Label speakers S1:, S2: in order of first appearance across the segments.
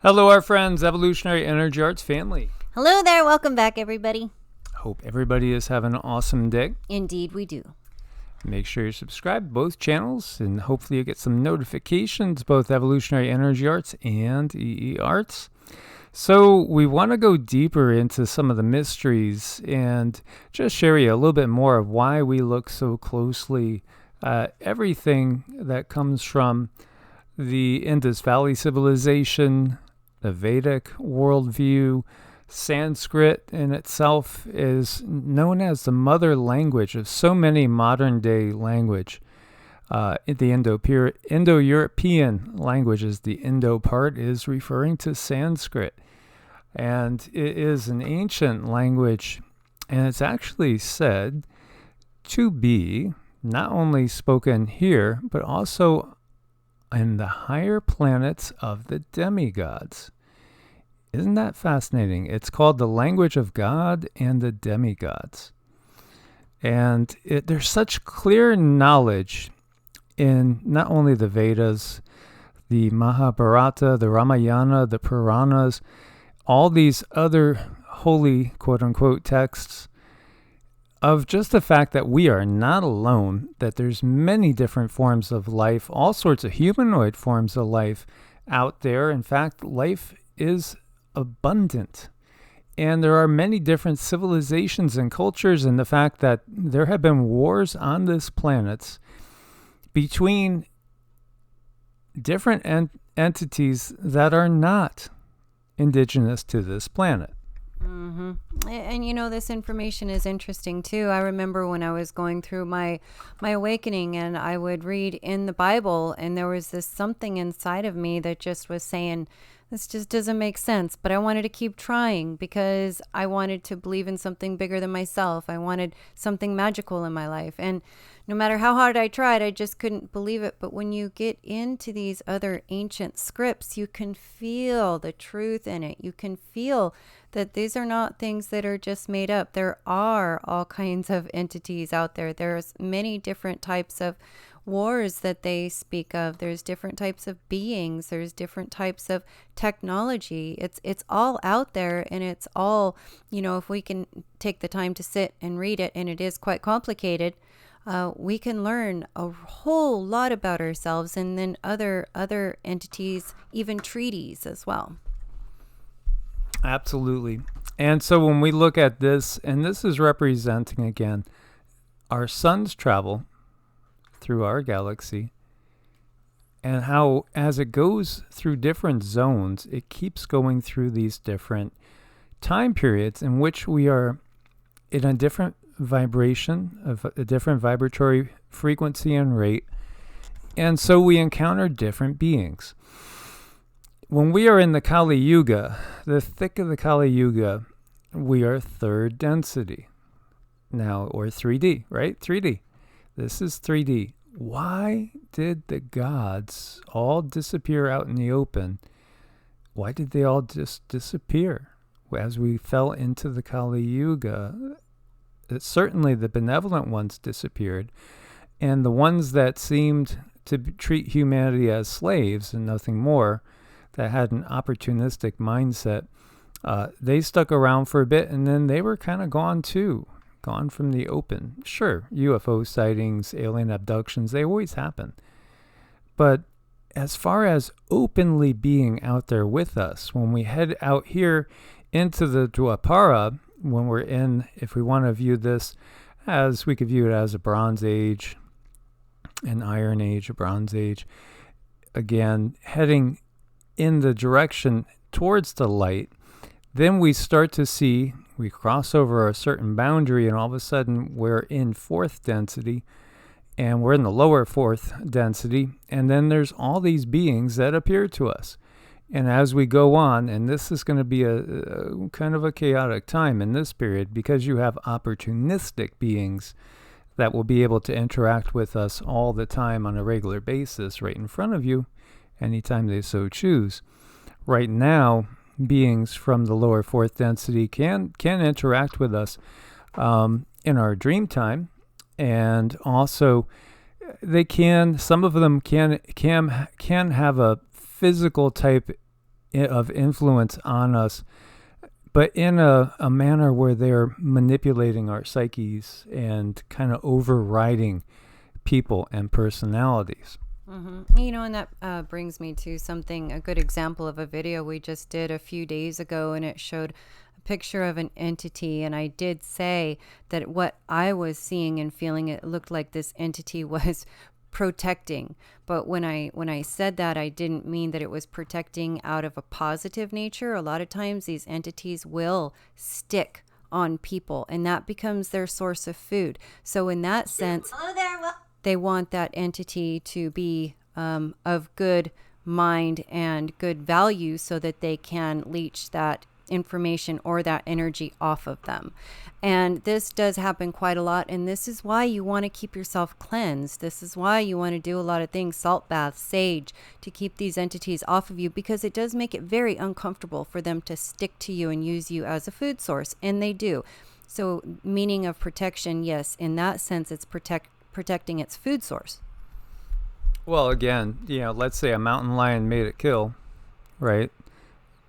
S1: Hello, our friends, Evolutionary Energy Arts family.
S2: Hello there. Welcome back, everybody.
S1: Hope everybody is having an awesome day.
S2: Indeed, we do.
S1: Make sure you subscribe to both channels, and hopefully you get some notifications, both Evolutionary Energy Arts and EEARTS. So we want to go deeper into some of the mysteries and just share you a little bit more of why we look so closely at everything that comes from the Indus Valley civilization, the Vedic worldview. Sanskrit in itself is known as the mother language of so many modern day language. The Indo-European languages, the Indo part is referring to Sanskrit. And it is an ancient language, and it's actually said to be not only spoken here, but also in the higher planets of the demigods. Isn't that fascinating? It's called the language of God and the demigods. And there's such clear knowledge in not only the Vedas, the Mahabharata, the Ramayana, the Puranas, all these other holy, quote-unquote, texts, of just the fact that we are not alone, that there's many different forms of life, all sorts of humanoid forms of life out there. In fact, life is abundant. And there are many different civilizations and cultures, and the fact that there have been wars on this planet between different entities that are not indigenous to this planet.
S2: Mm-hmm. And you know, this information is interesting too. I remember when I was going through my awakening, and I would read in the Bible, and there was this something inside of me that just was saying, this just doesn't make sense. But I wanted to keep trying because I wanted to believe in something bigger than myself. I wanted something magical in my life. And no matter how hard I tried, I just couldn't believe it. But when you get into these other ancient scripts, you can feel the truth in it. You can feel that these are not things that are just made up. There are all kinds of entities out there. There's many different types of wars that they speak of. There's different types of beings. There's different types of technology. It's all out there, and it's all, you know, if we can take the time to sit and read it, and it is quite complicated, we can learn a whole lot about ourselves, and then other entities, even treaties as well.
S1: Absolutely. And so when we look at this, and this is representing again our sun's travel through our galaxy, and how as it goes through different zones, it keeps going through these different time periods in which we are in a different vibration, of a different vibratory frequency and rate. And so we encounter different beings. When we are in the Kali Yuga, the thick of the Kali Yuga, we are third density now, or 3D, right? 3D. This is 3D. Why did the gods all disappear out in the open? Why did they all just disappear? As we fell into the Kali Yuga, certainly the benevolent ones disappeared, and the ones that seemed to treat humanity as slaves and nothing more, that had an opportunistic mindset, they stuck around for a bit, and then they were kind of gone too, gone from the open. Sure, UFO sightings, alien abductions, they always happen. But as far as openly being out there with us, when we head out here into the Dwapara, when we're in, if we want to view this as, we could view it as a Bronze Age, an Iron Age, a Bronze Age, again, heading in the direction towards the light, then we start to see, we cross over a certain boundary, and all of a sudden we're in fourth density, and we're in the lower fourth density, and then there's all these beings that appear to us. And as we go on, and this is going to be a kind of a chaotic time in this period, because you have opportunistic beings that will be able to interact with us all the time on a regular basis right in front of you, anytime they so choose. Right now, beings from the lower fourth density can interact with us in our dream time, and also they can, some of them can have a physical type of influence on us, but in a manner where they're manipulating our psyches and kind of overriding people and personalities.
S2: You know, and that brings me to a good example of a video we just did a few days ago, and it showed a picture of an entity. And I did say that what I was seeing and feeling, it looked like this entity was protecting. But when I said that, I didn't mean that it was protecting out of a positive nature. A lot of times these entities will stick on people, and that becomes their source of food. So in that sense, they want that entity to be of good mind and good value so that they can leech that information or that energy off of them. And this does happen quite a lot. And this is why you want to keep yourself cleansed. This is why you want to do a lot of things, salt baths, sage, to keep these entities off of you, because it does make it very uncomfortable for them to stick to you and use you as a food source. And they do. So meaning of protection, yes, in that sense, it's protecting its food source.
S1: Well, again, let's say a mountain lion made it kill, right?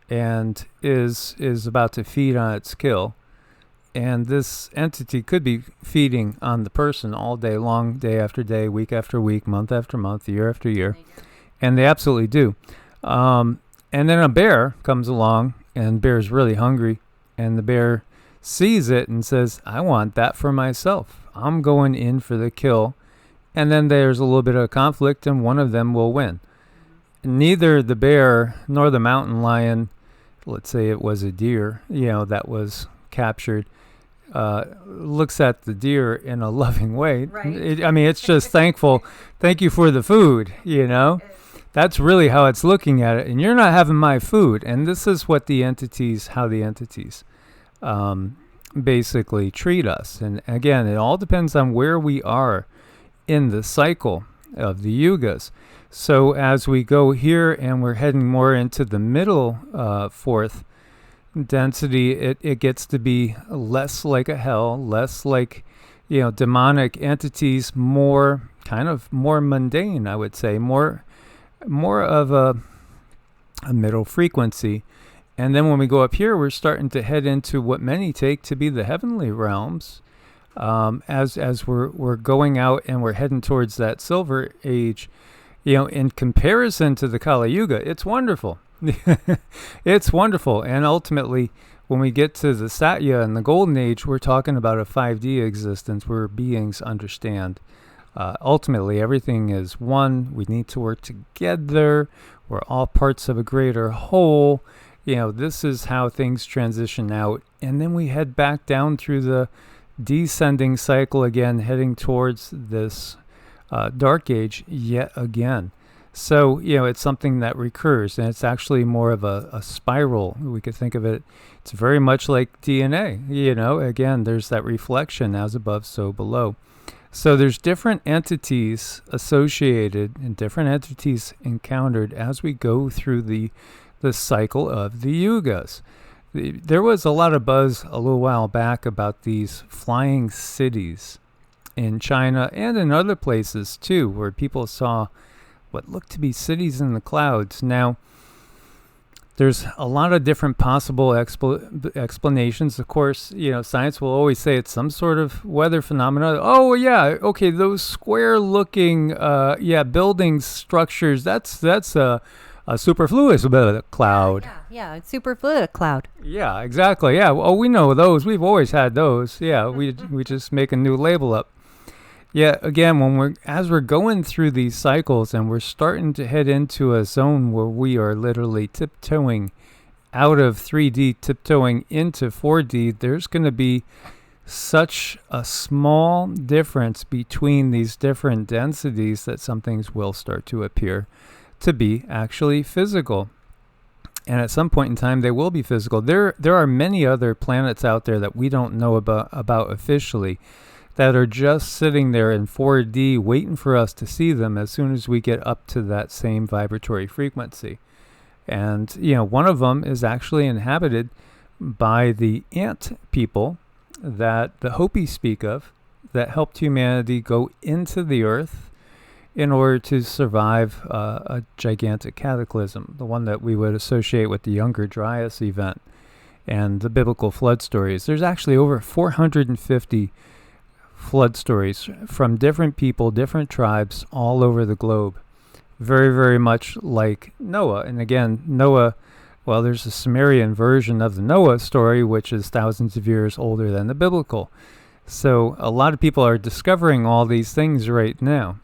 S1: And is about to feed on its kill. And this entity could be feeding on the person all day long, day after day, week after week, month after month, year after year. And they absolutely do. And then a bear comes along, and the bear is really hungry. And the bear sees it and says, I want that for myself. I'm going in for the kill. And then there's a little bit of conflict, and one of them will win. Neither the bear nor the mountain lion, let's say it was a deer, that was captured, looks at the deer in a loving way.
S2: Right.
S1: It's just thankful. Thank you for the food, That's really how it's looking at it. And you're not having my food. And this is what how the entities basically treat us. And again, it all depends on where we are in the cycle of the yugas. So as we go here and we're heading more into the middle fourth density, it gets to be less like a hell, less like, demonic entities, more mundane, I would say, more of a middle frequency. And then when we go up here, we're starting to head into what many take to be the heavenly realms. As we're going out and we're heading towards that silver age, in comparison to the Kali Yuga, it's wonderful. It's wonderful. And ultimately, when we get to the Satya and the Golden Age, we're talking about a 5D existence where beings understand. Ultimately, everything is one. We need to work together. We're all parts of a greater whole. This is how things transition out. And then we head back down through the descending cycle again, heading towards this dark age yet again. So, it's something that recurs, and it's actually more of a spiral. We could think of it, it's very much like DNA. Again, there's that reflection, as above, so below. So there's different entities associated and different entities encountered as we go through the cycle of the yugas. There was a lot of buzz a little while back about these flying cities in China and in other places too, where people saw what looked to be cities in the clouds. Now, there's a lot of different possible explanations. Of course, science will always say it's some sort of weather phenomena. Oh, yeah, okay, those square-looking, building structures, that's a superfluous cloud.
S2: Yeah, it's superfluid cloud.
S1: Yeah, exactly. Yeah, well, we know those. We've always had those. Yeah, we just make a new label up. Yeah, again, as we're going through these cycles and we're starting to head into a zone where we are literally tiptoeing out of 3D, tiptoeing into 4D, there's going to be such a small difference between these different densities that some things will start to appear to be actually physical. And at some point in time, they will be physical. There are many other planets out there that we don't know about officially, that are just sitting there in 4D waiting for us to see them as soon as we get up to that same vibratory frequency. And, one of them is actually inhabited by the ant people that the Hopi speak of, that helped humanity go into the earth in order to survive a gigantic cataclysm, the one that we would associate with the Younger Dryas event and the biblical flood stories. There's actually over 450 flood stories from different people, different tribes all over the globe. Very, very much like Noah. And again, Noah, well, there's a Sumerian version of the Noah story, which is thousands of years older than the biblical. So a lot of people are discovering all these things right now.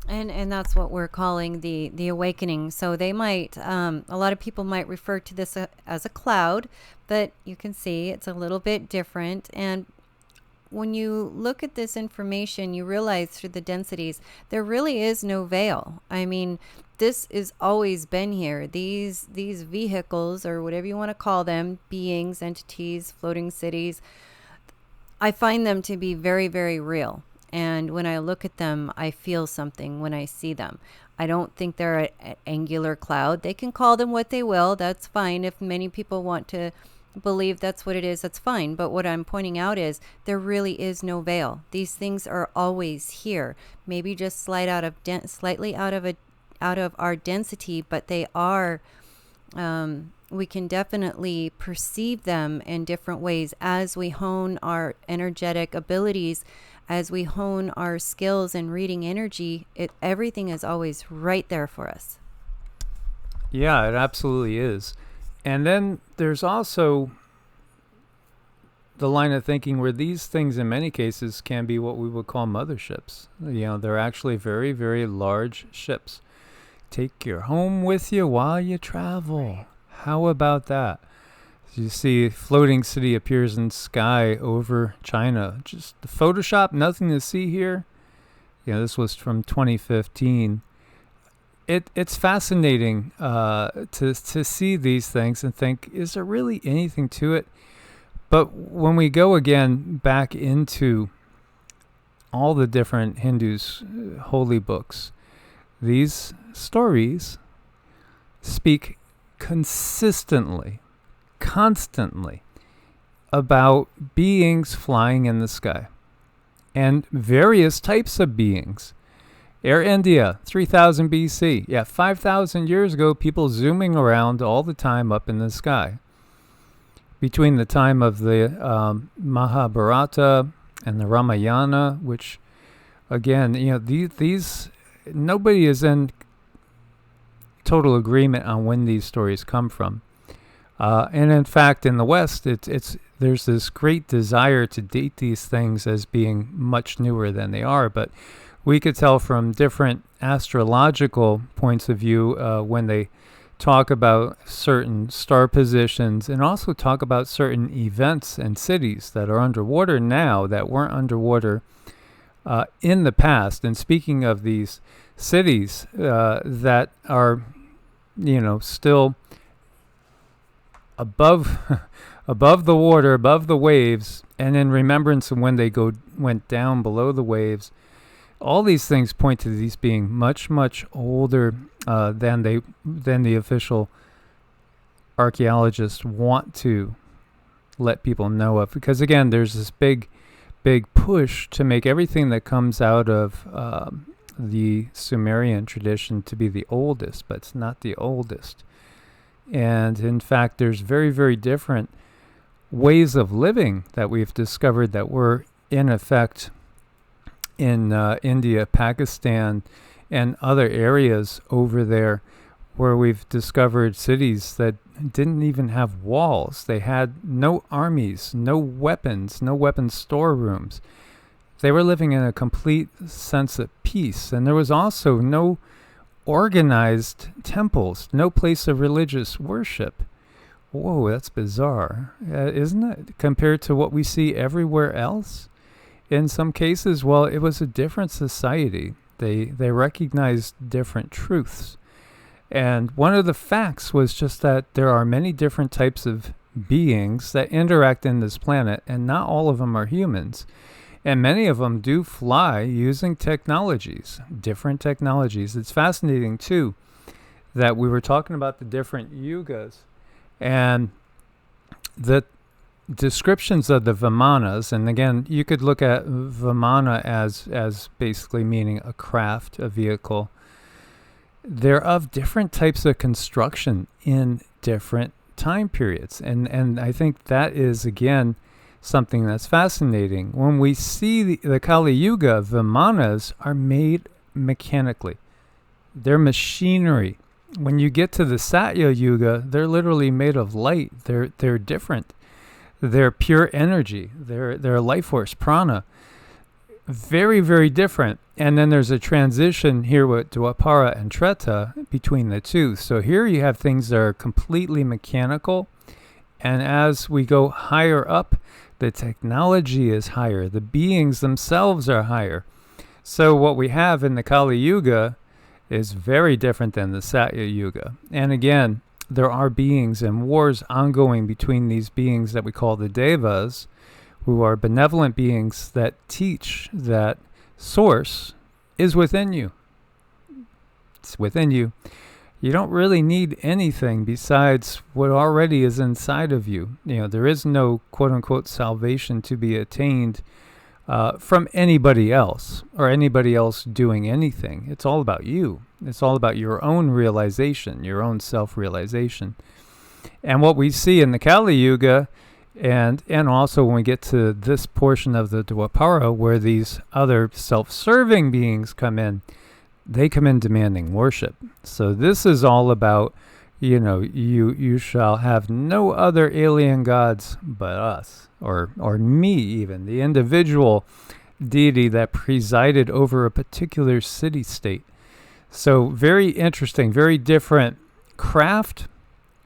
S2: And that's what we're calling the awakening. So they might, a lot of people might refer to this as a cloud, but you can see it's a little bit different. And when you look at this information, you realize through the densities, there really is no veil. I mean, this has always been here. These vehicles, or whatever you want to call them, beings, entities, floating cities, I find them to be very, very real. And when I look at them, I feel something when I see them. I don't think they're an angular cloud. They can call them what they will. That's fine. If many people want to believe that's what it is, that's fine. But what I'm pointing out is there really is no veil. These things are always here. Maybe just slightly out of our density, but they are. We can definitely perceive them in different ways as we hone our energetic abilities, as we hone our skills in reading energy. Everything is always right there for us.
S1: Yeah, it absolutely is. And then there's also the line of thinking where these things in many cases can be what we would call motherships. They're actually very, very large ships. Take your home with you while you travel. How about that? You see floating city appears in sky over China. Just the Photoshop, nothing to see here. This was from 2015. It's fascinating to see these things and think, is there really anything to it? But when we go again back into all the different Hindus' holy books, these stories speak consistently, constantly about beings flying in the sky and various types of beings. Air India, 3000 BC. Yeah, 5,000 years ago, people zooming around all the time up in the sky. Between the time of the Mahabharata and the Ramayana, which, again, these nobody is in total agreement on when these stories come from. And in fact, in the West, there's this great desire to date these things as being much newer than they are, but we could tell from different astrological points of view when they talk about certain star positions and also talk about certain events and cities that are underwater now that weren't underwater in the past. And speaking of these cities that are, still above the water, above the waves, and in remembrance of when they went down below the waves, all these things point to these being much, much older than the official archaeologists want to let people know of. Because again, there's this big push to make everything that comes out of the Sumerian tradition to be the oldest, but it's not the oldest. And in fact, there's very, very different ways of living that we've discovered that were in effect in India, Pakistan, and other areas over there where we've discovered cities that didn't even have walls. They had no armies, no weapons storerooms. They were living in a complete sense of peace. And there was also no organized temples, no place of religious worship. Whoa, that's bizarre, isn't it? Compared to what we see everywhere else. In some cases, well, it was a different society. They recognized different truths. And one of the facts was just that there are many different types of beings that interact in this planet, and not all of them are humans. And many of them do fly using technologies, different technologies. It's fascinating, too, that we were talking about the different yugas, and that descriptions of the Vimanas, and again, you could look at Vimana as basically meaning a craft, a vehicle. They're of different types of construction in different time periods. And I think that is, again, something that's fascinating. When we see the Kali Yuga, Vimanas are made mechanically. They're machinery. When you get to the Satya Yuga, they're literally made of light. They're different. They're pure energy. They're life force, prana. Very, very different. And then there's a transition here with Dwapara and Treta between the two. So here you have things that are completely mechanical. And as we go higher up, the technology is higher. The beings themselves are higher. So what we have in the Kali Yuga is very different than the Satya Yuga. And again, there are beings and wars ongoing between these beings that we call the Devas, who are benevolent beings that teach that source is within you. It's within you. You don't really need anything besides what already is inside of you. You know, there is no quote-unquote salvation to be attained from anybody else or anybody else doing anything. It's all about you. It's all about your own realization, your own self-realization. And what we see in the Kali Yuga, and also when we get to this portion of the Dwapara where these other self-serving beings come in, they come in demanding worship. So this is all about, you know, you shall have no other alien gods but us, or me even, the individual deity that presided over a particular city-state. So very interesting, very different craft,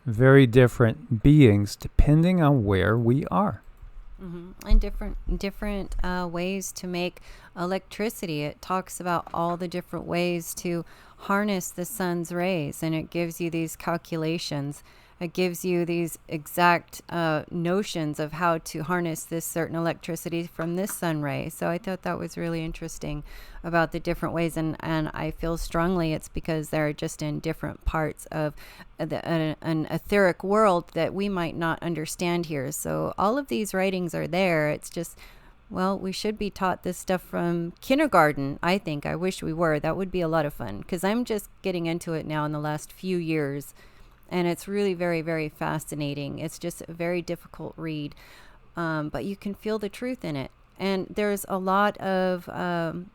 S1: very different beings depending on where we are.
S2: Mm-hmm. And different ways to make electricity. It talks about all the different ways to harness the sun's rays, and it gives you these calculations. It gives you these exact notions of how to harness this certain electricity from this sun ray. So I thought that was really interesting about the different ways, and I feel strongly it's because they're just in different parts of an etheric world that we might not understand here. So all of these writings are there. It's just, well, we should be taught this stuff from kindergarten, I think. I wish we were. That would be a lot of fun, because I'm just getting into it now in the last few years. And it's really very, very fascinating. It's just a very difficult read, but you can feel the truth in it. And there's a lot of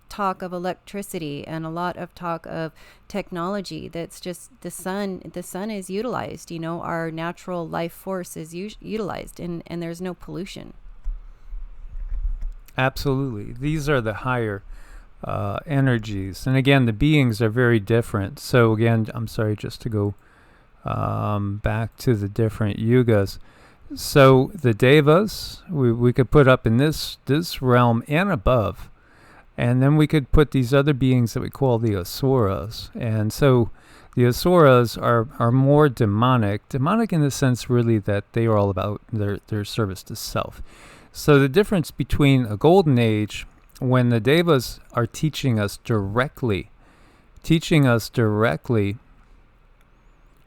S2: talk of electricity and a lot of talk of technology. That's just the sun. The sun is utilized. You know, our natural life force is utilized, and there's no pollution.
S1: Absolutely. These are the higher energies. And again, the beings are very different. So again, I'm sorry, just to go back to the different yugas. So the Devas, we could put up in this realm and above. And then we could put these other beings that we call the Asuras. And so the Asuras are more demonic. Demonic in the sense really that they are all about their service to self. So the difference between a golden age, when the Devas are teaching us directly,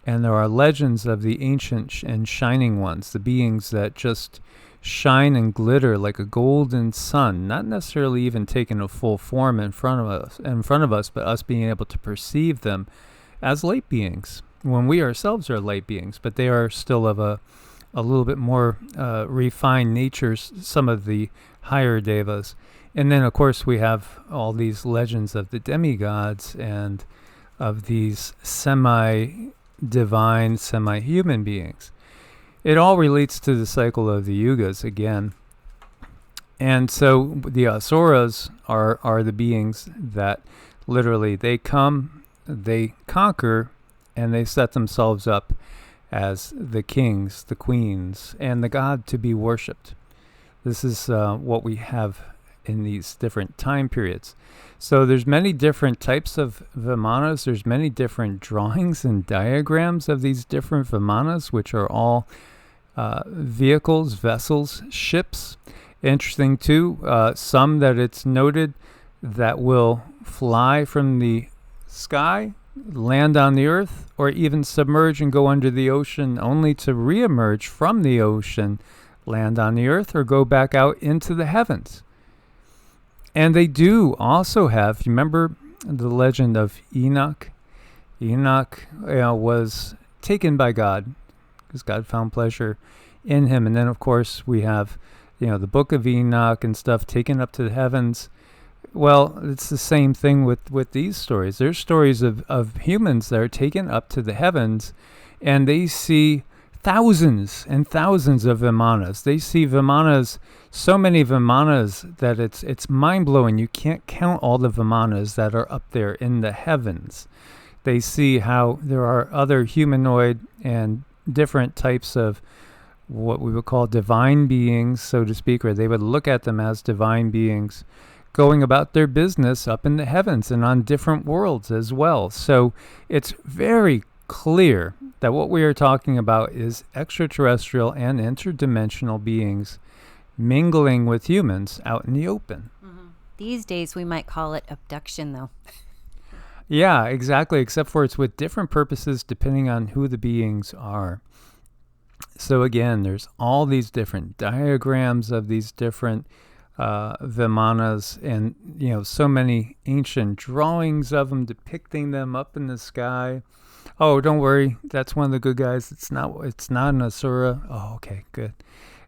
S1: and there are legends of the ancient and shining ones, the beings that just shine and glitter like a golden sun, not necessarily even taking a full form in front of us, but us being able to perceive them as light beings, when we ourselves are light beings, but they are still of a little bit more refined natures, some of the higher devas. And then, of course, we have all these legends of the demigods and of these semi-divine, semi-human beings. It all relates to the cycle of the yugas again. And so the Asuras are the beings that literally they come, they conquer, and they set themselves up as the kings, the queens, and the god to be worshipped. This is what we have in these different time periods. So there's many different types of Vimanas. There's many different drawings and diagrams of these different Vimanas, which are all vehicles, vessels, ships. Interesting too, some that it's noted that will fly from the sky, land on the earth, or even submerge and go under the ocean, only to reemerge from the ocean land on the earth or go back out into the heavens. And they do also have, you remember the legend of Enoch? Enoch was taken by God because God found pleasure in him. And then, of course, we have, the book of Enoch and stuff taken up to the heavens. Well, it's the same thing with these stories. There's stories of humans that are taken up to the heavens, and they see thousands and thousands of Vimanas. They see Vimanas, so many Vimanas that it's mind-blowing. You can't count all the Vimanas that are up there in the heavens. They see how there are other humanoid and different types of what we would call divine beings, so to speak, or they would look at them as divine beings going about their business up in the heavens and on different worlds as well. So it's very clear that what we are talking about is extraterrestrial and interdimensional beings mingling with humans out in the open.
S2: Mm-hmm. These days we might call it abduction, though.
S1: Yeah, exactly, except for it's with different purposes depending on who the beings are. So again, there's all these different diagrams of these different Vimanas, and so many ancient drawings of them depicting them up in the sky. Oh, don't worry, that's one of the good guys. It's not an Asura. Oh, okay, good.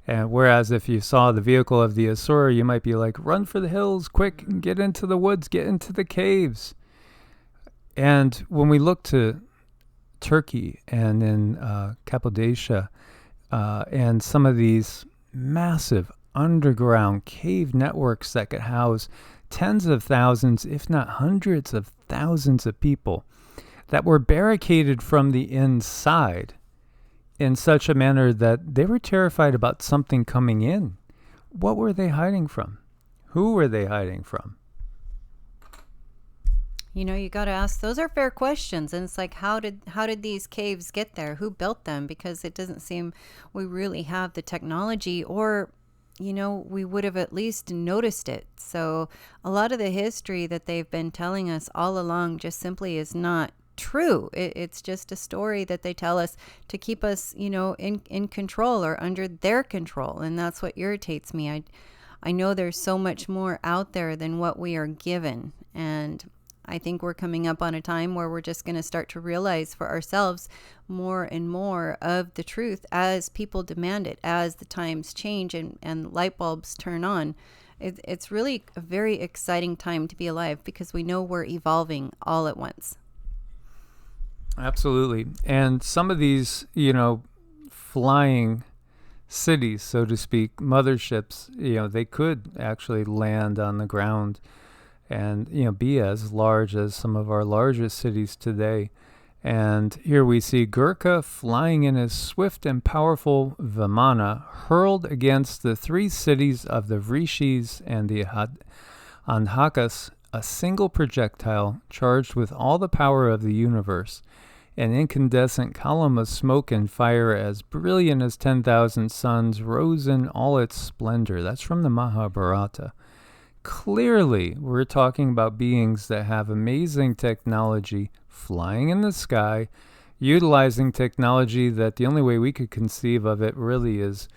S1: And whereas if you saw the vehicle of the Asura, you might be like, run for the hills, quick, and get into the woods, get into the caves. And when we look to Turkey and in Cappadocia and some of these massive underground cave networks that could house tens of thousands, if not hundreds of thousands of people that were barricaded from the inside in such a manner that they were terrified about something coming in. What were they hiding from? Who were they hiding from?
S2: You got to ask, those are fair questions. And it's like, how did these caves get there? Who built them? Because it doesn't seem we really have the technology, or we would have at least noticed it. So a lot of the history that they've been telling us all along just simply is not true. It's just a story that they tell us to keep us, in control or under their control. And that's what irritates me. I know there's so much more out there than what we are given. And I think we're coming up on a time where we're just going to start to realize for ourselves more and more of the truth as people demand it, as the times change and light bulbs turn on. It's really a very exciting time to be alive because we know we're evolving all at once.
S1: Absolutely. And some of these, flying cities, so to speak, motherships, they could actually land on the ground and be as large as some of our largest cities today. And here we see Gurkha flying in his swift and powerful Vimana, hurled against the three cities of the Rishis and the Andhakas, a single projectile charged with all the power of the universe, an incandescent column of smoke and fire as brilliant as 10,000 suns rose in all its splendor. That's from the Mahabharata. Clearly, we're talking about beings that have amazing technology, flying in the sky, utilizing technology that the only way we could conceive of it really is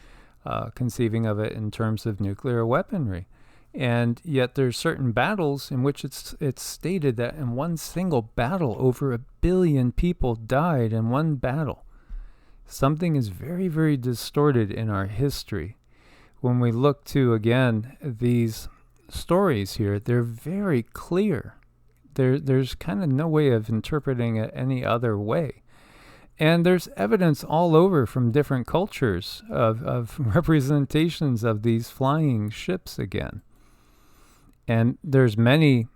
S1: conceiving of it in terms of nuclear weaponry. And yet there's certain battles in which it's stated that in one single battle, over 1 billion people died in one battle. Something is very, very distorted in our history. When we look to, again, these stories here, they're very clear. There's kind of no way of interpreting it any other way. And there's evidence all over from different cultures of representations of these flying ships again. And there's many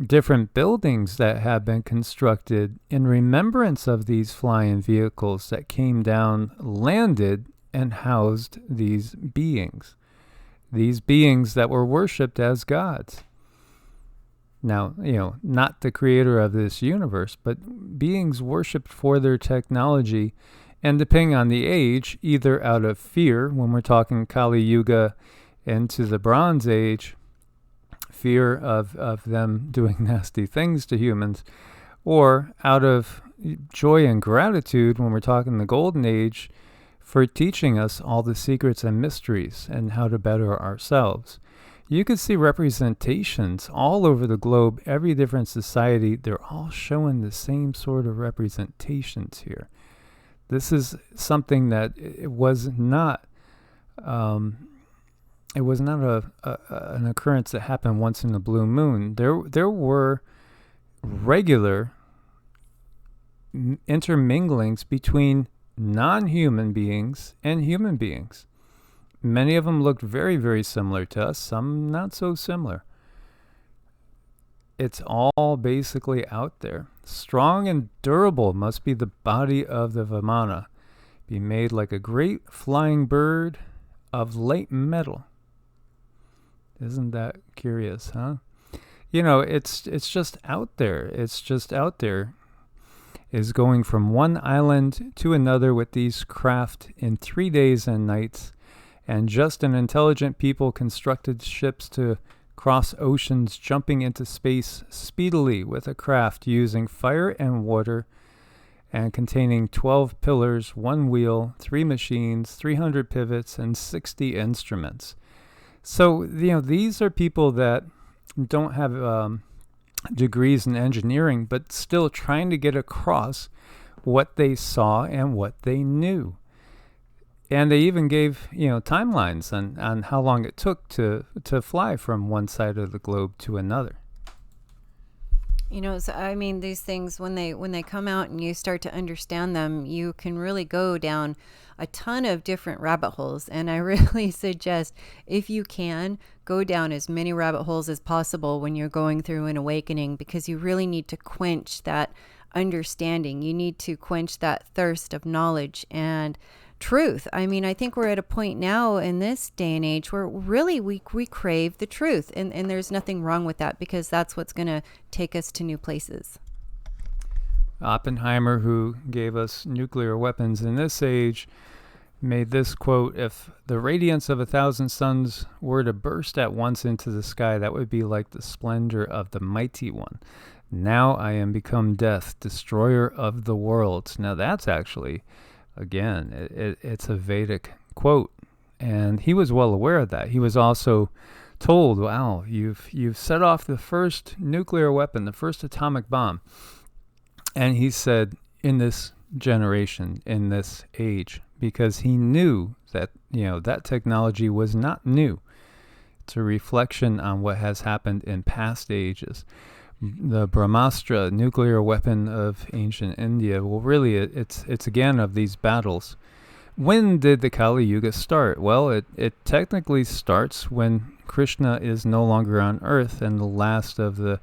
S1: different buildings that have been constructed in remembrance of these flying vehicles that came down, landed, and housed these beings. These beings that were worshipped as gods. Now, not the creator of this universe, but beings worshipped for their technology, and depending on the age, either out of fear, when we're talking Kali Yuga into the Bronze Age, fear of them doing nasty things to humans, or out of joy and gratitude when we're talking the Golden Age, for teaching us all the secrets and mysteries and how to better ourselves. You can see representations all over the globe, every different society, they're all showing the same sort of representations here. This is something that it was not an occurrence that happened once in a blue moon. There were regular interminglings between non-human beings and human beings. Many of them looked very, very similar to us, some not so similar. It's all basically out there. Strong and durable must be the body of the Vimana, be made like a great flying bird of light metal. Isn't that curious, huh? You know, it's just out there. It's just out there. Is going from one island to another with these craft in 3 days and nights, and just an intelligent people constructed ships to cross oceans, jumping into space speedily with a craft using fire and water, and containing 12 pillars, 1 wheel, 3 machines, 300 pivots, and 60 instruments. So, you know, these are people that don't have degrees in engineering, but still trying to get across what they saw and what they knew. And they even gave, you know, timelines on how long it took to fly from one side of the globe to another.
S2: You know, so I mean, these things, when they come out and you start to understand them, you can really go down a ton of different rabbit holes. And I really suggest, if you can, go down as many rabbit holes as possible when you're going through an awakening, because you really need to quench that understanding. You need to quench that thirst of knowledge and truth. I mean, I think we're at a point now in this day and age where really we crave the truth, and there's nothing wrong with that, because that's what's going to take us to new places.
S1: Oppenheimer, who gave us nuclear weapons in this age, made this quote: "If the radiance of 1,000 suns were to burst at once into the sky, that would be like the splendor of the mighty one. Now I am become death, destroyer of the worlds." Now that's actually, again, it's a Vedic quote, and he was well aware of that. He was also told, "Wow, you've set off the first nuclear weapon, the first atomic bomb." And he said, in this generation, in this age, because he knew that, you know, that technology was not new. It's a reflection on what has happened in past ages. The Brahmastra nuclear weapon of ancient India, well, really, it's again of these battles. When did the Kali Yuga start? Well, it technically starts when Krishna is no longer on Earth and the last of the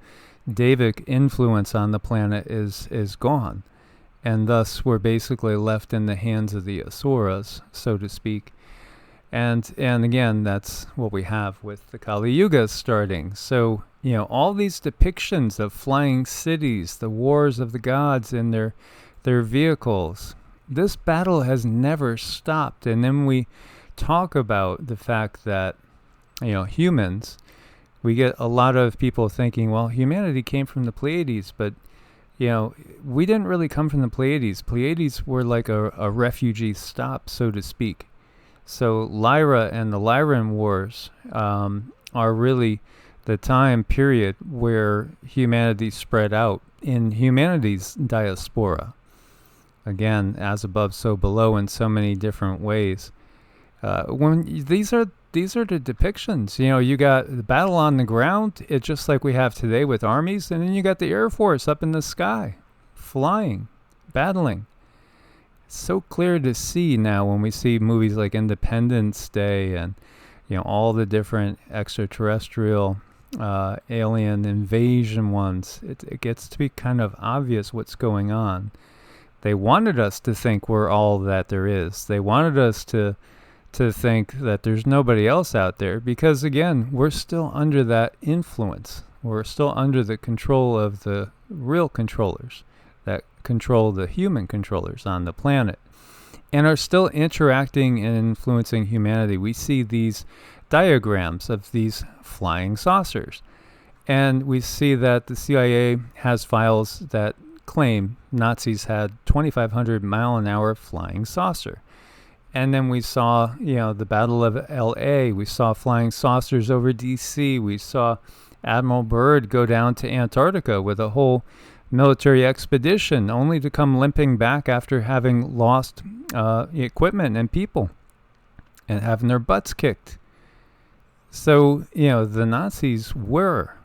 S1: Devic influence on the planet is gone. And thus we're basically left in the hands of the Asuras, so to speak. And again, that's what we have with the Kali Yuga starting. So, you know, all these depictions of flying cities, the wars of the gods in their vehicles, this battle has never stopped. And then we talk about the fact that, you know, humans, we get a lot of people thinking, well, humanity came from the Pleiades, but, you know, we didn't really come from the Pleiades. Pleiades were like a refugee stop, so to speak. So Lyra and the Lyran Wars are really the time period where humanity spread out in humanity's diaspora. Again, as above, so below, in so many different ways. When these are the depictions. You know, you got the battle on the ground, it's just like we have today with armies, and then you got the Air Force up in the sky, flying, battling. It's so clear to see now when we see movies like Independence Day and, you know, all the different extraterrestrial alien invasion ones. It gets to be kind of obvious what's going on. They wanted us to think we're all that there is. They wanted us to think that there's nobody else out there, because again, we're still under that influence. We're still under the control of the real controllers that control the human controllers on the planet, and are still interacting and influencing humanity. We see these diagrams of these flying saucers, and we see that the CIA has files that claim Nazis had 2,500 mile an hour flying saucer. And then we saw, the Battle of L.A. We saw flying saucers over D.C. We saw Admiral Byrd go down to Antarctica with a whole military expedition, only to come limping back after having lost equipment and people and having their butts kicked. So, the Nazis were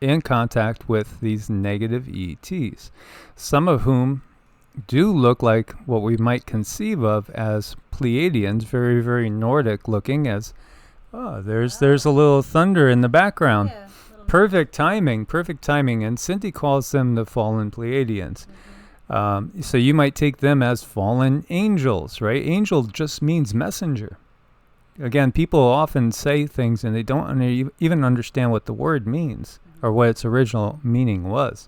S1: in contact with these negative ETs, some of whom do look like what we might conceive of as Pleiadians, very, very Nordic looking, as, there's a little thunder in the background.
S2: Yeah,
S1: Perfect timing. And Cindy calls them the fallen Pleiadians. So you might take them as fallen angels, right? Angel just means messenger. Again, people often say things and they don't even understand what the word means or what its original meaning was.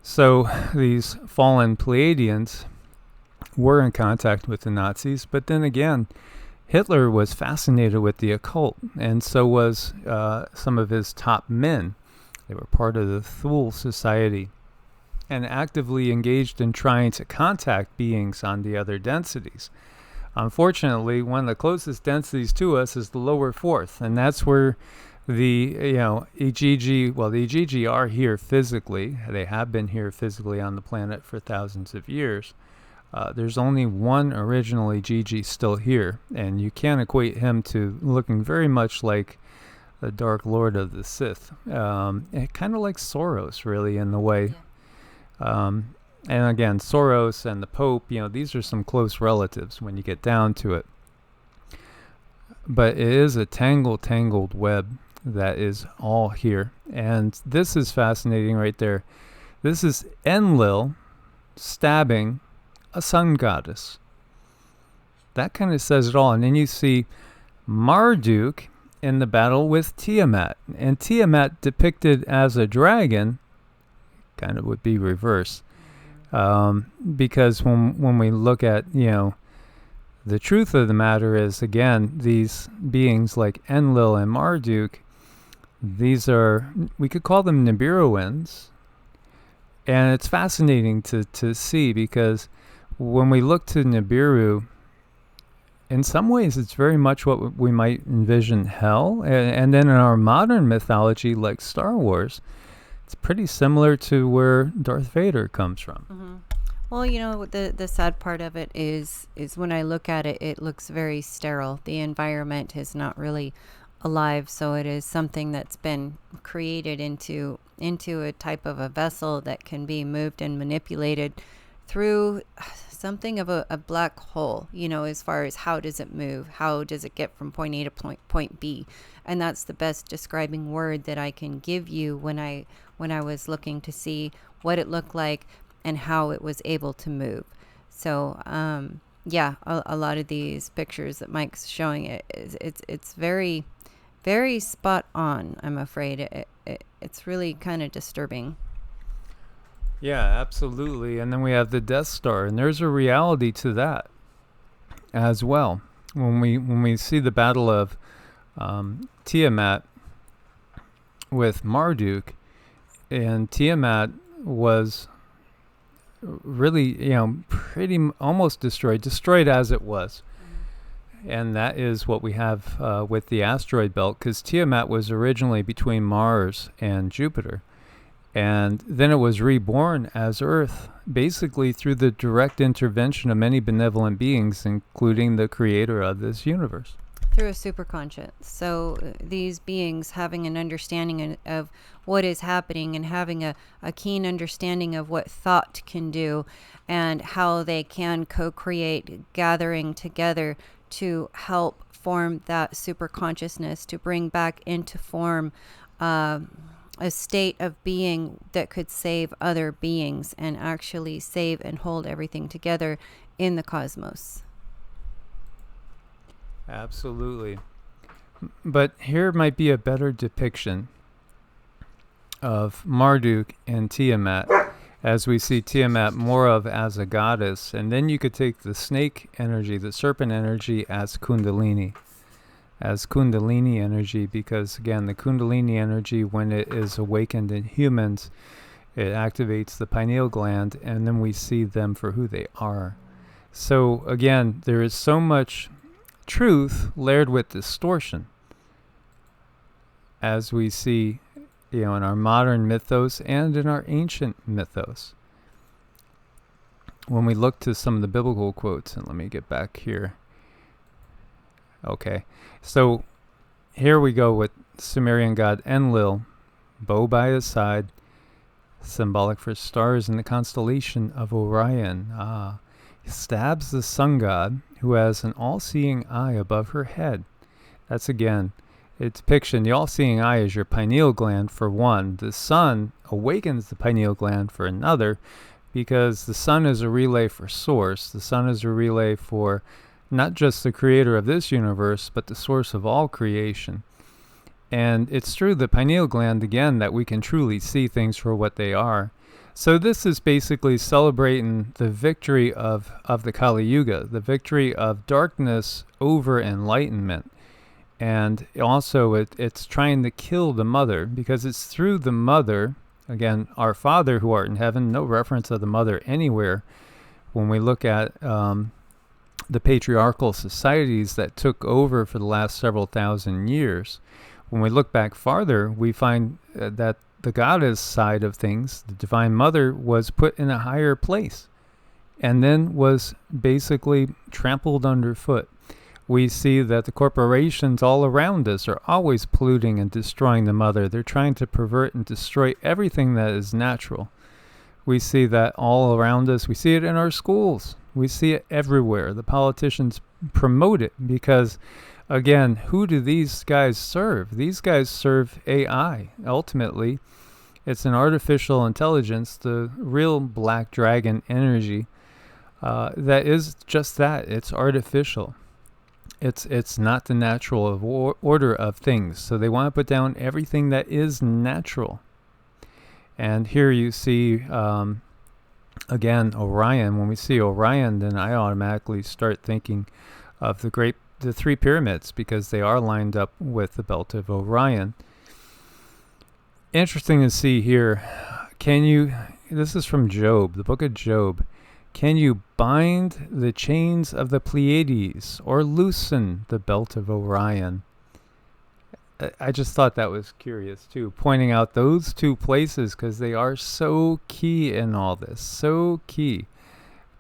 S1: So these fallen Pleiadians were in contact with the Nazis, but then again, Hitler was fascinated with the occult, and so was some of his top men. They were part of the Thule Society and actively engaged in trying to contact beings on the other densities. Unfortunately, one of the closest densities to us is the lower fourth, and that's where the EGG are here physically. They have been here physically on the planet for thousands of years. There's only one original EGG still here, and you can equate him to looking very much like the Dark Lord of the Sith. Kind of like Soros, really, in the way. Yeah. And again, Soros and the Pope, these are some close relatives when you get down to it. But it is a tangled web that is all here. And this is fascinating right there. This is Enlil stabbing a sun goddess. That kind of says it all. And then you see Marduk in the battle with Tiamat. And Tiamat depicted as a dragon kind of would be reverse. Because when we look at, the truth of the matter is, again, these beings like Enlil and Marduk, these are, we could call them Nibiruans. And it's fascinating to see, because when we look to Nibiru, in some ways it's very much what we might envision hell. And then in our modern mythology, like Star Wars, it's pretty similar to where Darth Vader comes from.
S2: Mm-hmm. Well, the sad part of it is when I look at it, it looks very sterile. The environment is not really alive, so it is something that's been created into a type of a vessel that can be moved and manipulated through something of a black hole, as far as how does it move, how does it get from point A to point B. And that's the best describing word that I can give you when I was looking to see what it looked like and how it was able to move. So a lot of these pictures that Mike's showing, it's very, very spot on. I'm afraid it's really kind of disturbing.
S1: Yeah, absolutely. And then we have the Death Star, and there's a reality to that as well. When we see the battle of Tiamat with Marduk, and Tiamat was really, pretty almost destroyed as it was. And that is what we have with the asteroid belt, because Tiamat was originally between Mars and Jupiter. And then it was reborn as Earth, basically through the direct intervention of many benevolent beings, including the creator of this universe.
S2: Through a superconscious. So these beings having an understanding of what is happening and having a keen understanding of what thought can do and how they can co-create, gathering together to help form that superconsciousness, to bring back into form a state of being that could save other beings and actually save and hold everything together in the cosmos.
S1: Absolutely. But here might be a better depiction of Marduk and Tiamat, as we see Tiamat more of as a goddess. And then you could take the snake energy, the serpent energy, as Kundalini energy, because again, the Kundalini energy, when it is awakened in humans, it activates the pineal gland, and then we see them for who they are. So again, there is so much truth layered with distortion, as we see, in our modern mythos and in our ancient mythos. When we look to some of the biblical quotes, and let me get back here. Okay, so here we go with Sumerian god Enlil, bow by his side, symbolic for stars in the constellation of Orion. He stabs the sun god, who has an all-seeing eye above her head. That's again, it's depiction. The all-seeing eye is your pineal gland for one. The sun awakens the pineal gland for another, because the sun is a relay for source. The sun is a relay for not just the creator of this universe, but the source of all creation. And it's through the pineal gland, again, that we can truly see things for what they are. So this is basically celebrating the victory of the Kali Yuga, the victory of darkness over enlightenment. And also it's trying to kill the mother, because it's through the mother, again, our Father who art in heaven, no reference of the mother anywhere. When we look at the patriarchal societies that took over for the last several thousand years, when we look back farther, we find that the goddess side of things, the divine mother, was put in a higher place and then was basically trampled underfoot. We see that the corporations all around us are always polluting and destroying the mother. They're trying to pervert and destroy everything that is natural. We see that all around us. We see it in our schools. We see it everywhere. The politicians promote it because, again, who do these guys serve? These guys serve AI. Ultimately, it's an artificial intelligence, the real black dragon energy, that is just that. It's artificial. It's not the natural order of things. So they want to put down everything that is natural. And here you see, again, Orion. When we see Orion, then I automatically start thinking of the three pyramids, because they are lined up with the belt of Orion. Interesting to see here. This is from Job, the book of Job. Can you bind the chains of the Pleiades or loosen the belt of Orion? I just thought that was curious too, pointing out those two places because they are so key in all this, so key.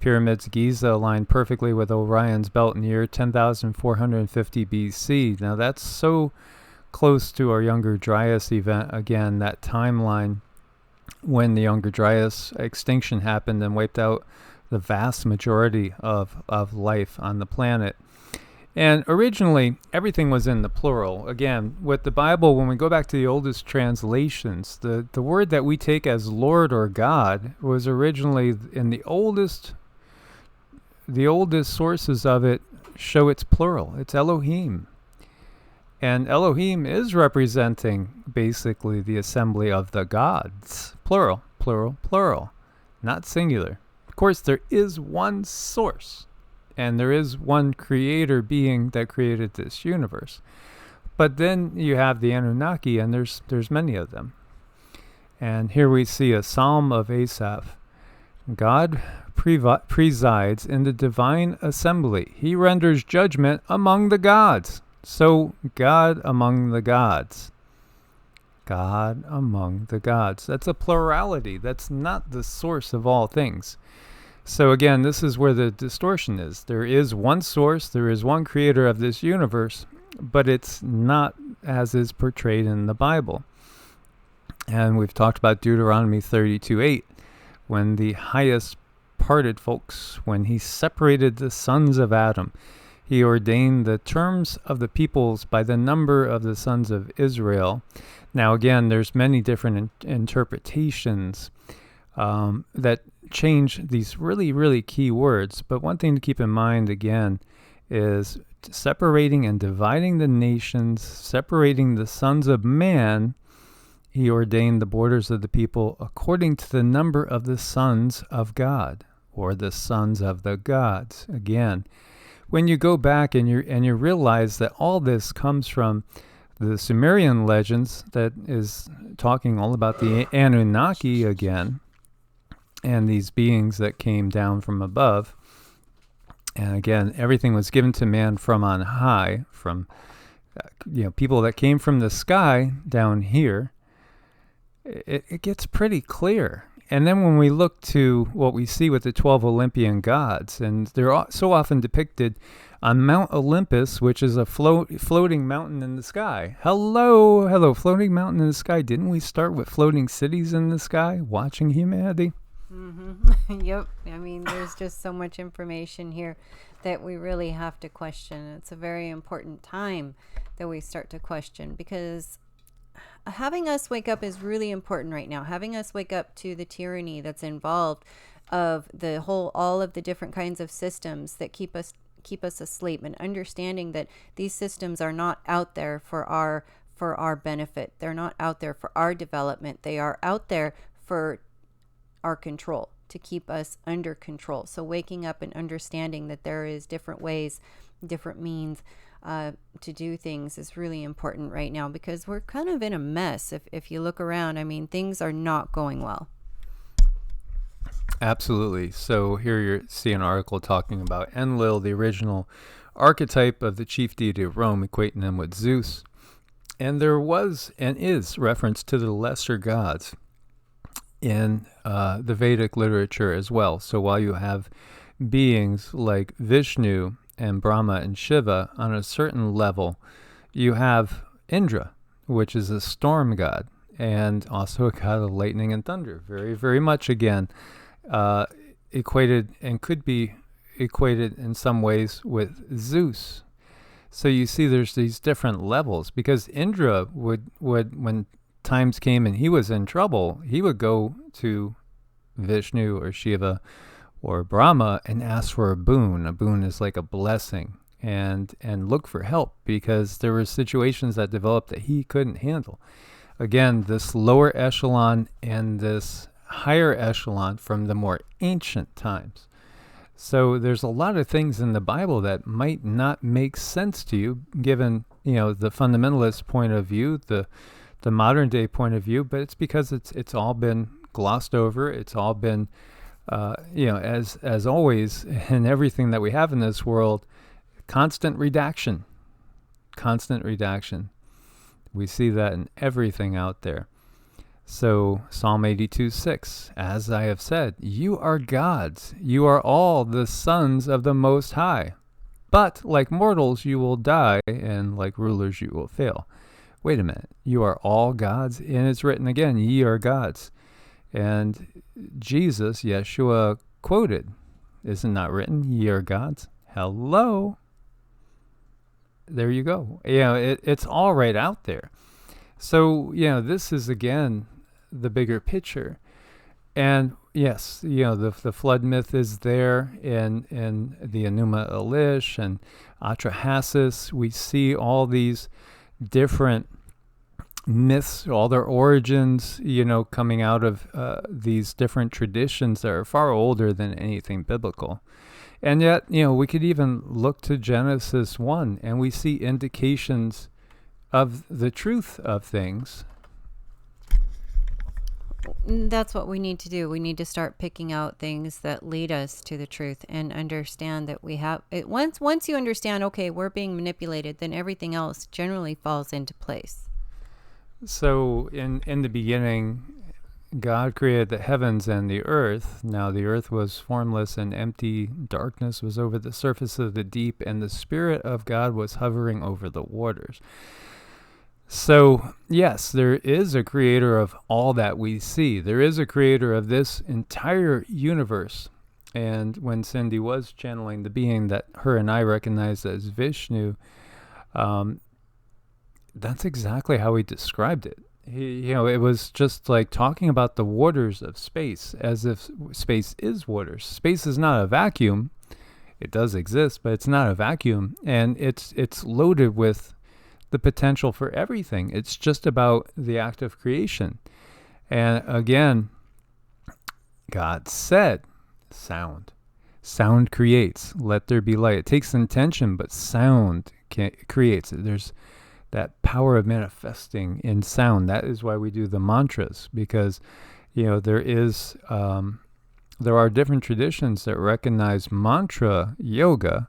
S1: Pyramids Giza aligned perfectly with Orion's belt in the year 10,450 BC. Now that's so close to our Younger Dryas event, again, that timeline when the Younger Dryas extinction happened and wiped out the vast majority of life on the planet. And originally, everything was in the plural. Again, with the Bible, when we go back to the oldest translations, the word that we take as Lord or God was originally in the oldest sources of it show it's plural. It's Elohim. And Elohim is representing basically the assembly of the gods. Plural, plural, plural, not singular. Of course, there is one source, and there is one creator being that created this universe. But then you have the Anunnaki, and there's many of them. And here we see a Psalm of Asaph. God presides in the divine assembly. He renders judgment among the gods. So God among the gods. God among the gods. That's a plurality. That's not the source of all things. So again, this is where the distortion is. There is one source, there is one creator of this universe, but it's not as is portrayed in the Bible. And we've talked about Deuteronomy 32:8, when the highest parted folks, when he separated the sons of Adam, he ordained the terms of the peoples by the number of the sons of Israel. Now again, there's many different interpretations that change these really, really key words. But one thing to keep in mind, again, is separating and dividing the nations, separating the sons of man. He ordained the borders of the people according to the number of the sons of God, or the sons of the gods. Again, when you go back and you realize that all this comes from the Sumerian legends, that is talking all about the Anunnaki again, and these beings that came down from above, And again, everything was given to man from on high, from people that came from the sky down here. It gets pretty clear. And then when we look to what we see with the 12 Olympian gods, and they're so often depicted on Mount Olympus, which is a floating mountain in the sky. Hello, floating mountain in the sky. Didn't we start with floating cities in the sky, watching humanity?
S2: Mm-hmm. Yep. I mean, there's just so much information here that we really have to question. It's a very important time that we start to question, because having us wake up is really important right now. Having us wake up to the tyranny that's involved of all of the different kinds of systems that keep us asleep, and understanding that these systems are not out there for our benefit. They're not out there for our development. They are out there for our control, to keep us under control. So waking up and understanding that there is different ways, different means to do things is really important right now, because we're kind of in a mess. If you look around, I mean, things are not going well.
S1: Absolutely. So here you see an article talking about Enlil, the original archetype of the chief deity of Rome, equating him with Zeus. And there was and is reference to the lesser gods in the Vedic literature as well. So while you have beings like Vishnu and Brahma and Shiva on a certain level, you have Indra, which is a storm god, and also a god of lightning and thunder. Very, very much, again, equated, and could be equated in some ways with Zeus. So you see there's these different levels, because Indra would when times came and he was in trouble, he would go to Vishnu or Shiva or Brahma and ask for a boon. A boon is like a blessing, and look for help, because there were situations that developed that he couldn't handle. Again, this lower echelon and this higher echelon from the more ancient times. So there's a lot of things in the Bible that might not make sense to you, given the fundamentalist point of view, the modern day point of view, but it's because it's all been glossed over. It's all been as always in everything that we have in this world, constant redaction. We see that in everything out there. So Psalm 82:6, as I have said, you are gods. You are all the sons of the Most High. But like mortals you will die, and like rulers you will fail. Wait a minute. You are all gods? And it's written again, ye are gods. And Jesus, Yeshua, quoted, is it not written, ye are gods? Hello. There you go. It's all right out there. So, this is, again, the bigger picture. And yes, the flood myth is there in the Enuma Elish and Atrahasis. We see all these different myths, all their origins, coming out of these different traditions that are far older than anything biblical. And yet, we could even look to Genesis 1 and we see indications of the truth of things.
S2: That's what we need to do. We need to start picking out things that lead us to the truth, and understand that we have it. Once you understand, okay, we're being manipulated, then everything else generally falls into place.
S1: So in the beginning, God created the heavens and the earth. Now the earth was formless and empty. Darkness was over the surface of the deep, and the Spirit of God was hovering over the waters. So, yes, there is a creator of all that we see. There is a creator of this entire universe. And when Cindy was channeling the being that her and I recognized as Vishnu, that's exactly how he described it. It was just like talking about the waters of space, as if space is waters. Space is not a vacuum. It does exist, but it's not a vacuum. And it's loaded with the potential for everything. It's just about the act of creation. And again, God said, sound creates. Let there be light. It takes intention, but sound creates it. There's that power of manifesting in sound. That is why we do the mantras, because there is there are different traditions that recognize mantra yoga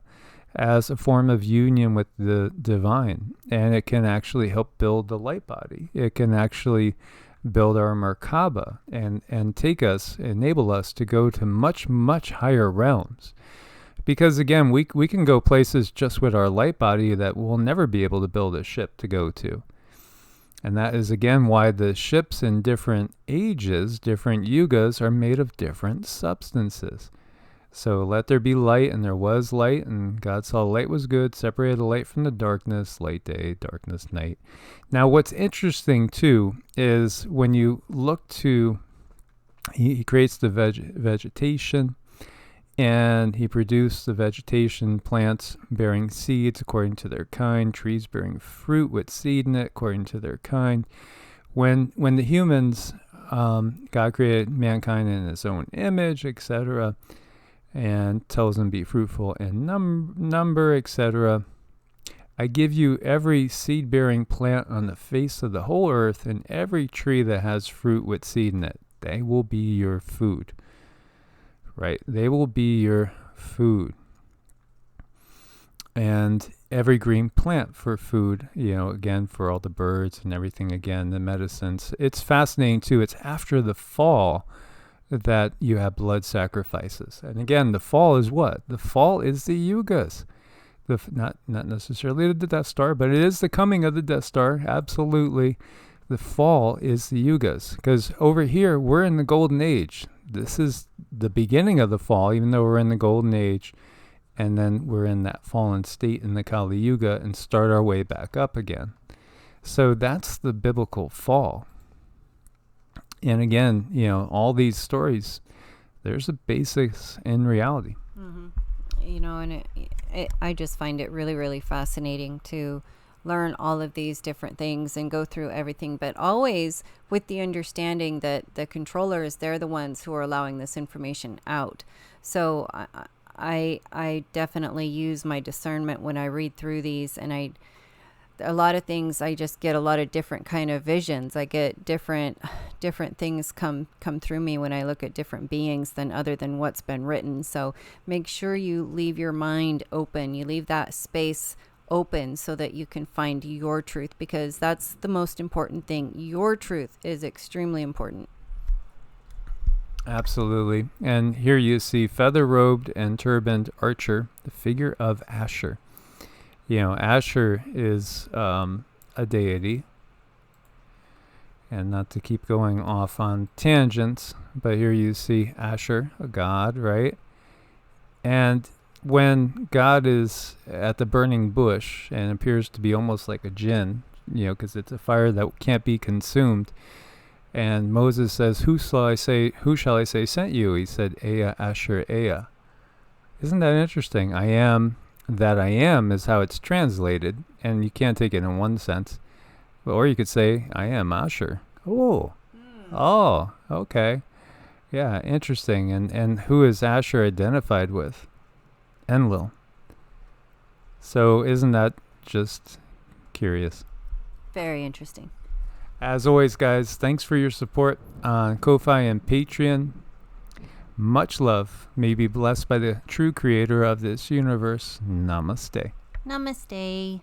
S1: as a form of union with the divine, and it can actually help build the light body. It can actually build our Merkaba and enable us to go to much, much higher realms. Because again, we can go places just with our light body that we'll never be able to build a ship to go to. And that is again why the ships in different ages, different yugas, are made of different substances. So let there be light, and there was light, and God saw light was good, separated the light from the darkness, light day, darkness night. Now what's interesting too is when you look to, he creates the vegetation, and he produced the vegetation, plants bearing seeds according to their kind, trees bearing fruit with seed in it according to their kind. When the humans, God created mankind in his own image, etc., and tells them be fruitful in number, etc. I give you every seed-bearing plant on the face of the whole earth, and every tree that has fruit with seed in it. They will be your food. Right? They will be your food. And every green plant for food, again, for all the birds and everything, again, the medicines. It's fascinating, too. It's after the fall that you have blood sacrifices. And again, the fall is what? The fall is the yugas. Not necessarily the Death Star, but it is the coming of the Death Star, absolutely. The fall is the yugas. Because over here, we're in the golden age. This is the beginning of the fall, even though we're in the golden age, and then we're in that fallen state in the Kali Yuga and start our way back up again. So that's the biblical fall. And again, all these stories, there's a basis in reality.
S2: Mm-hmm. And I just find it really, really fascinating to learn all of these different things and go through everything, but always with the understanding that the controllers, they're the ones who are allowing this information out. So I definitely use my discernment when I read through these, and a lot of things, I just get a lot of different kind of visions. I get different things come through me when I look at different beings other than what's been written. So make sure you leave your mind open. You leave that space open so that you can find your truth, because that's the most important thing. Your truth is extremely important.
S1: Absolutely. And here you see feather-robed and turbaned archer, the figure of Asher. Asher is a deity. And not to keep going off on tangents, but here you see Asher, a god, right? And when God is at the burning bush and appears to be almost like a jinn, because it's a fire that can't be consumed, and Moses says, who shall I say sent you? He said, Ea, Asher, Ea. Isn't that interesting? I am that I am is how it's translated, and you can't take it in one sense. Or you could say, I am Asher. Oh, okay. Yeah, interesting. And who is Asher identified with? Enlil. So isn't that just curious?
S2: Very interesting.
S1: As always, guys, thanks for your support on Ko-Fi and Patreon. Much love. May you be blessed by the true creator of this universe. Namaste.
S2: Namaste.